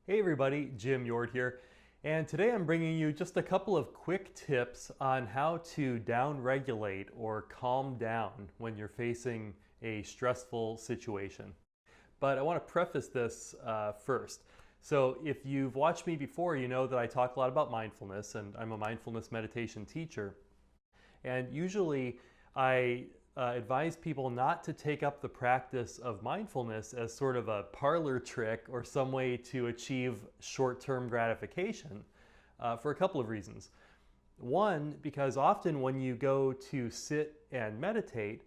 Hey everybody, Jim Yord here, and today I'm bringing you just a couple of quick tips on how to downregulate or calm down when you're facing a stressful situation. But I want to preface this first. So if you've watched me before, you know that I talk a lot about mindfulness, and I'm a mindfulness meditation teacher. And usually I advise people not to take up the practice of mindfulness as sort of a parlor trick or some way to achieve short-term gratification for a couple of reasons. One, because often when you go to sit and meditate,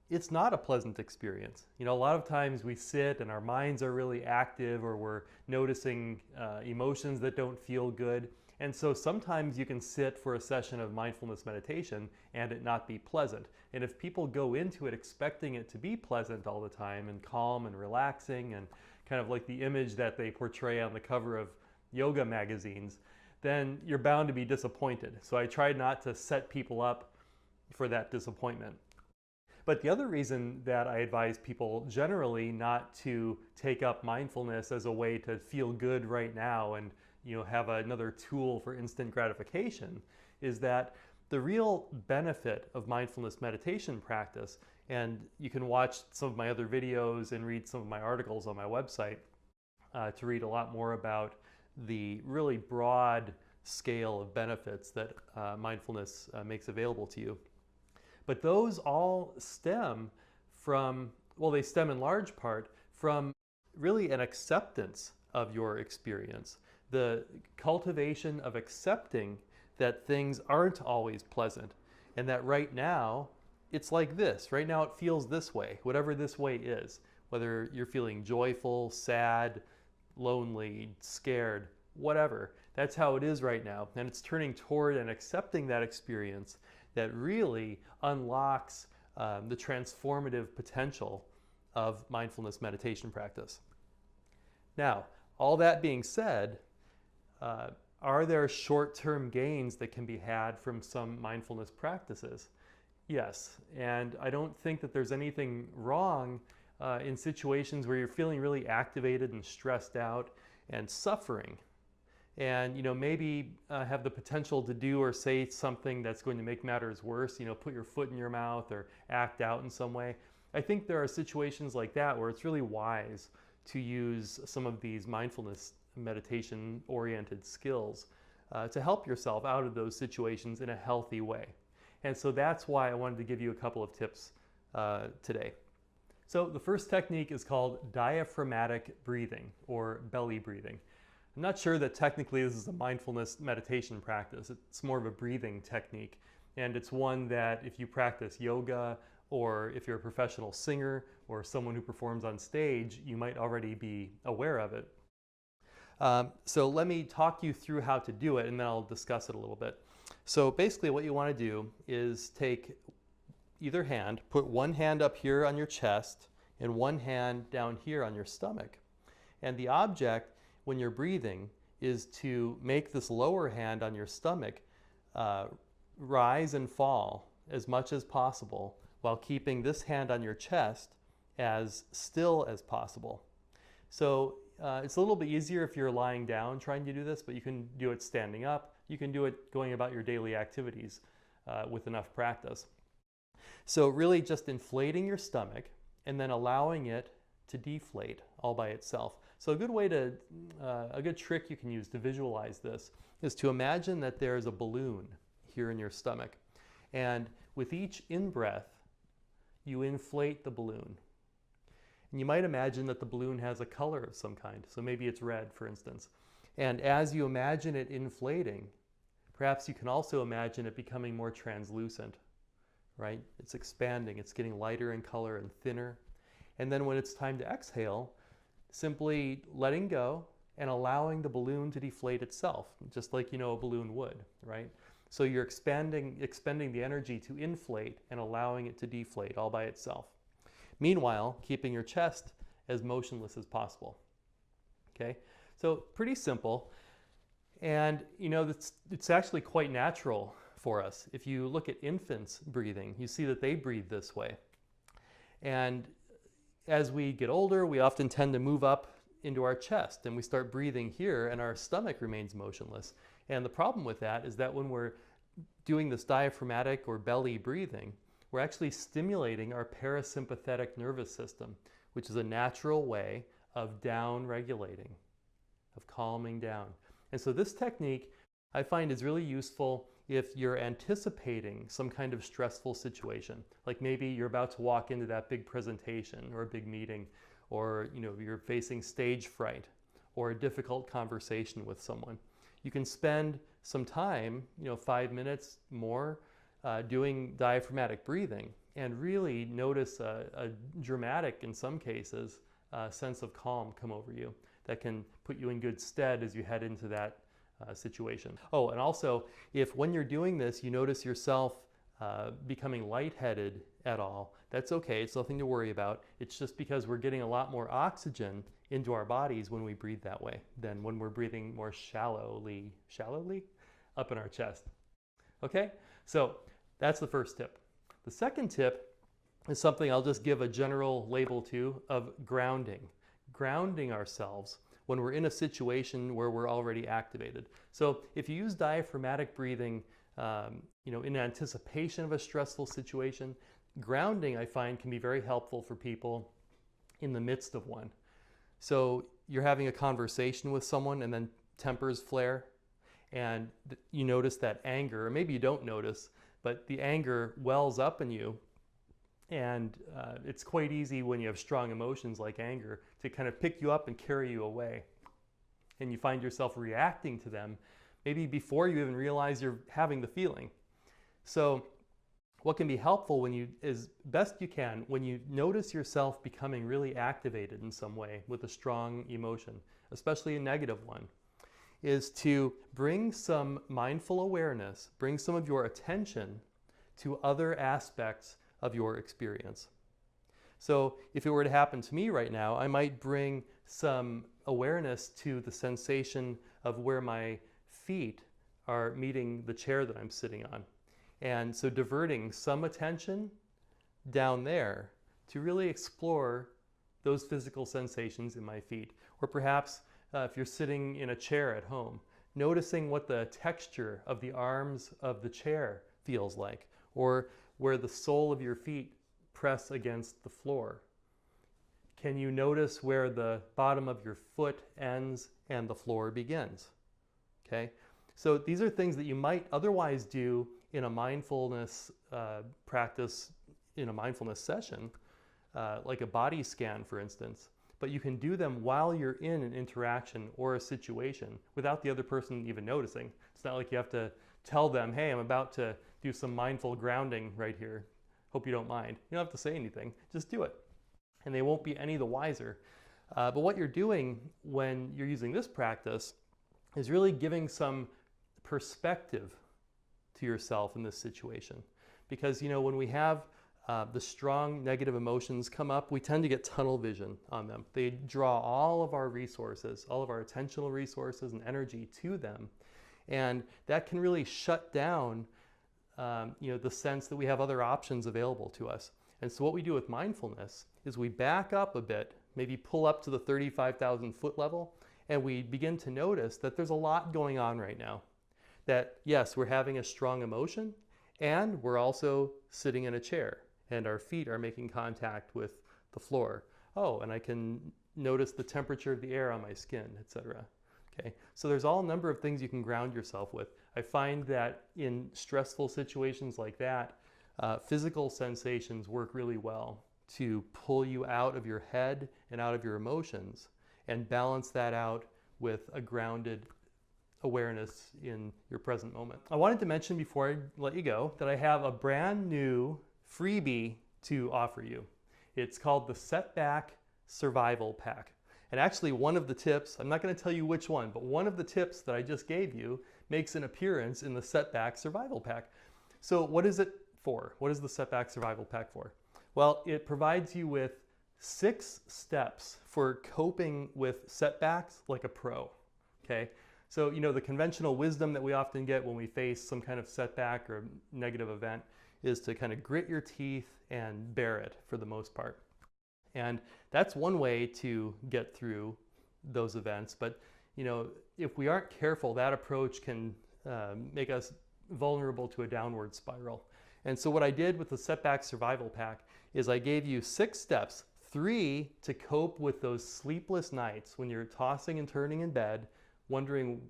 it's not a pleasant experience. You know, a lot of times we sit and our minds are really active, or we're noticing emotions that don't feel good. And so sometimes you can sit for a session of mindfulness meditation and it not be pleasant. And if people go into it expecting it to be pleasant all the time and calm and relaxing and kind of like the image that they portray on the cover of yoga magazines, then you're bound to be disappointed. So I try not to set people up for that disappointment. But the other reason that I advise people generally not to take up mindfulness as a way to feel good right now and have another tool for instant gratification is that the real benefit of mindfulness meditation practice, and you can watch some of my other videos and read some of my articles on my website to read a lot more about the really broad scale of benefits that mindfulness makes available to you. But those all stem from, well, they stem in large part from really an acceptance of your experience. The cultivation of accepting that things aren't always pleasant, and that right now it's like this. Right now it feels this way, whatever this way is, whether you're feeling joyful, sad, lonely, scared, whatever. That's how it is right now. And it's turning toward and accepting that experience that really unlocks the transformative potential of mindfulness meditation practice. Now, all that being said, are there short-term gains that can be had from some mindfulness practices? Yes, and I don't think that there's anything wrong in situations where you're feeling really activated and stressed out and suffering, and maybe have the potential to do or say something that's going to make matters worse, put your foot in your mouth or act out in some way. I think there are situations like that where it's really wise to use some of these mindfulness meditation oriented skills to help yourself out of those situations in a healthy way. And so that's why I wanted to give you a couple of tips today. So the first technique is called diaphragmatic breathing, or belly breathing. I'm not sure that technically this is a mindfulness meditation practice. It's more of a breathing technique, and it's one that if you practice yoga, or if you're a professional singer or someone who performs on stage, you might already be aware of it. So let me talk you through how to do it, and then I'll discuss it a little bit. So basically what you want to do is take either hand, put one hand up here on your chest and one hand down here on your stomach. And the object when you're breathing is to make this lower hand on your stomach rise and fall as much as possible while keeping this hand on your chest as still as possible. So it's a little bit easier if you're lying down trying to do this, but you can do it standing up. You can do it going about your daily activities with enough practice. So really just inflating your stomach and then allowing it to deflate all by itself. So a good trick you can use to visualize this is to imagine that there's a balloon here in your stomach. And with each in-breath, you inflate the balloon. And you might imagine that the balloon has a color of some kind. So maybe it's red, for instance. And as you imagine it inflating, perhaps you can also imagine it becoming more translucent, right? It's expanding, it's getting lighter in color and thinner. And then when it's time to exhale, simply letting go and allowing the balloon to deflate itself, just like a balloon would, right? So you're expending the energy to inflate and allowing it to deflate all by itself. Meanwhile, keeping your chest as motionless as possible. Okay, so pretty simple. And it's actually quite natural for us. If you look at infants breathing, you see that they breathe this way. And as we get older, we often tend to move up into our chest and we start breathing here and our stomach remains motionless. And the problem with that is that when we're doing this diaphragmatic or belly breathing, we're actually stimulating our parasympathetic nervous system, which is a natural way of down regulating, of calming down. And so this technique I find is really useful if you're anticipating some kind of stressful situation, like maybe you're about to walk into that big presentation or a big meeting, or you're facing stage fright or a difficult conversation with someone. You can spend some time, 5 minutes more, doing diaphragmatic breathing and really notice a dramatic, in some cases, sense of calm come over you that can put you in good stead as you head into that situation. Oh, and also, if when you're doing this, you notice yourself becoming lightheaded at all, that's okay. It's nothing to worry about. It's just because we're getting a lot more oxygen into our bodies when we breathe that way than when we're breathing more shallowly up in our chest. Okay, so that's the first tip. The second tip is something I'll just give a general label to, of grounding ourselves when we're in a situation where we're already activated. So if you use diaphragmatic breathing, in anticipation of a stressful situation, grounding, I find, can be very helpful for people in the midst of one. So you're having a conversation with someone and then tempers flare, and you notice that anger, or maybe you don't notice, but the anger wells up in you. And it's quite easy when you have strong emotions like anger to kind of pick you up and carry you away. And you find yourself reacting to them maybe before you even realize you're having the feeling. So what can be helpful when you, as best you can, when you notice yourself becoming really activated in some way with a strong emotion, especially a negative one, is to bring some mindful awareness, bring some of your attention to other aspects of your experience. So if it were to happen to me right now, I might bring some awareness to the sensation of where my feet are meeting the chair that I'm sitting on. And so diverting some attention down there to really explore those physical sensations in my feet. Or perhaps if you're sitting in a chair at home, noticing what the texture of the arms of the chair feels like, or where the sole of your feet press against the floor. Can you notice where the bottom of your foot ends and the floor begins? Okay, so these are things that you might otherwise do in a mindfulness practice, in a mindfulness session, like a body scan, for instance. But you can do them while you're in an interaction or a situation without the other person even noticing. It's not like you have to tell them, hey, I'm about to do some mindful grounding right here. Hope you don't mind. You don't have to say anything, just do it. And they won't be any the wiser. But what you're doing when you're using this practice is really giving some perspective to yourself in this situation. Because, when we have the strong negative emotions come up, we tend to get tunnel vision on them. They draw all of our resources, all of our attentional resources and energy to them. And that can really shut down the sense that we have other options available to us. And so what we do with mindfulness is we back up a bit, maybe pull up to the 35,000 foot level, and we begin to notice that there's a lot going on right now. That yes, we're having a strong emotion, and we're also sitting in a chair, and our feet are making contact with the floor. Oh, and I can notice the temperature of the air on my skin, etc. Okay, so there's all a number of things you can ground yourself with. I find that in stressful situations like that, physical sensations work really well to pull you out of your head and out of your emotions and balance that out with a grounded awareness in your present moment. I wanted to mention before I let you go that I have a brand new freebie to offer you. It's called the Setback Survival Pack. And actually one of the tips, I'm not going to tell you which one, but one of the tips that I just gave you makes an appearance in the Setback Survival Pack. So what is it for? What is the Setback Survival Pack for? Well, it provides you with 6 steps for coping with setbacks like a pro. Okay? So, the conventional wisdom that we often get when we face some kind of setback or negative event is to kind of grit your teeth and bear it for the most part. And that's one way to get through those events. But if we aren't careful, that approach can make us vulnerable to a downward spiral. And so what I did with the Setback Survival Pack is I gave you 6 steps, 3 to cope with those sleepless nights when you're tossing and turning in bed, wondering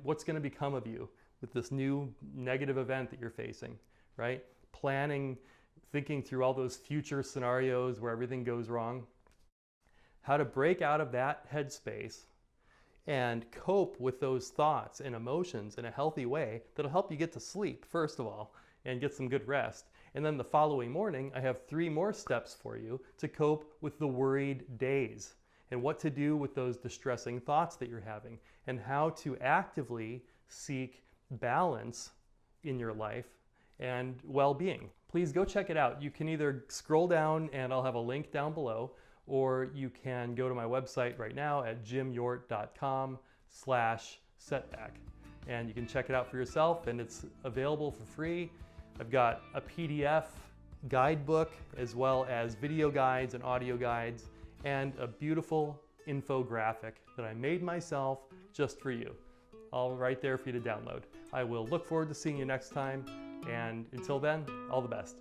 what's going to become of you with this new negative event that you're facing, right? Planning, thinking through all those future scenarios where everything goes wrong. How to break out of that headspace and cope with those thoughts and emotions in a healthy way that'll help you get to sleep, first of all, and get some good rest. And then the following morning, I have 3 more steps for you to cope with the worried days and what to do with those distressing thoughts that you're having and how to actively seek balance in your life and well-being. Please go check it out. You can either scroll down and I'll have a link down below, or you can go to my website right now at jimyort.com/setback. And you can check it out for yourself, and it's available for free. I've got a PDF guidebook as well as video guides and audio guides and a beautiful infographic that I made myself just for you. All right there for you to download. I will look forward to seeing you next time, and until then, all the best.